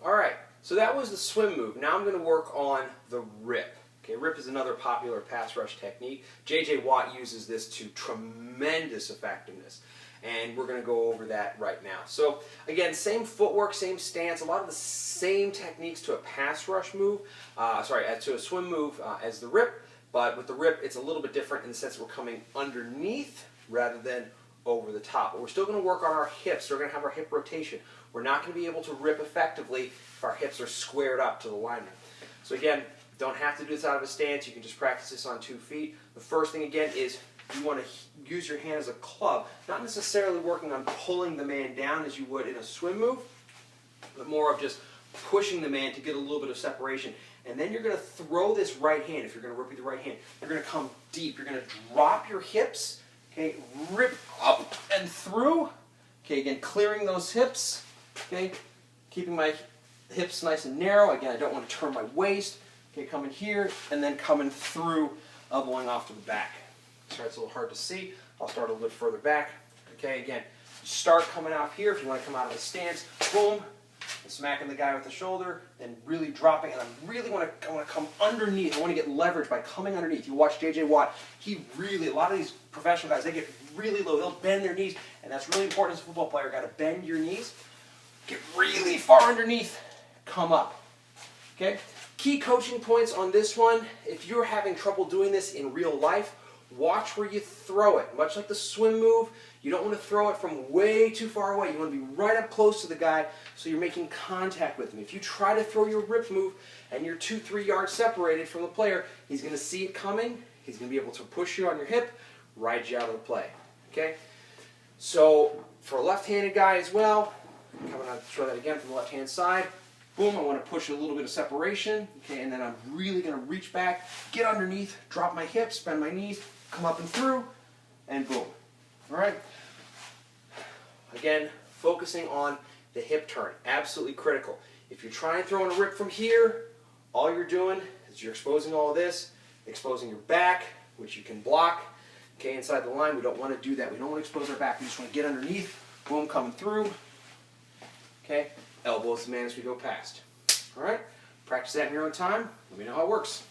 All right. So that was the swim move. Now I'm going to work on the rip. Okay, rip is another popular pass rush technique. J.J. Watt uses this to tremendous effectiveness, and we're going to go over that right now. So again, same footwork, same stance, a lot of the same techniques to a pass rush move, to a swim move as the rip, but with the rip it's a little bit different in the sense that we're coming underneath rather than over the top. But we're still going to work on our hips. We're going to have our hip rotation. We're not going to be able to rip effectively if our hips are squared up to the lineman. So again, don't have to do this out of a stance. You can just practice this on 2 feet. The first thing again is you want to use your hand as a club, not necessarily working on pulling the man down as you would in a swim move, but more of just pushing the man to get a little bit of separation. And then you're going to throw this right hand. If you're going to rip with the right hand, you're going to come deep. You're going to drop your hips, okay, rip up and through. Okay, again, clearing those hips, okay, keeping my hips nice and narrow. Again, I don't want to turn my waist. Okay, coming here, and then coming through, elbowing off to the back. Sorry, it's a little hard to see. I'll start a little bit further back. Okay, again, start coming out here. If you want to come out of the stance, boom, and smacking the guy with the shoulder, then really dropping, and I really want to come underneath. I want to get leverage by coming underneath. You watch J.J. Watt, a lot of these professional guys, they get really low. They'll bend their knees, and that's really important as a football player. Got to bend your knees, get really far underneath, come up. Okay? Key coaching points on this one: if you're having trouble doing this in real life, watch where you throw it. Much like the swim move, you don't want to throw it from way too far away. You want to be right up close to the guy so you're making contact with him. If you try to throw your rip move and you're 2-3 yards separated from the player, he's going to see it coming. He's going to be able to push you on your hip, ride you out of the play. Okay? So for a left-handed guy as well, I'm going to throw that again from the left-hand side. Boom, I want to push a little bit of separation, okay, and then I'm really going to reach back, get underneath, drop my hips, bend my knees, come up and through, and boom. All right? Again, focusing on the hip turn, absolutely critical. If you're trying throwing a rip from here, all you're doing is you're exposing all of this, exposing your back, which you can block, okay, inside the line. We don't want to do that. We don't want to expose our back. We just want to get underneath, boom, coming through, okay? Elbows the man as we go past. All right? Practice that in your own time. Let me know how it works.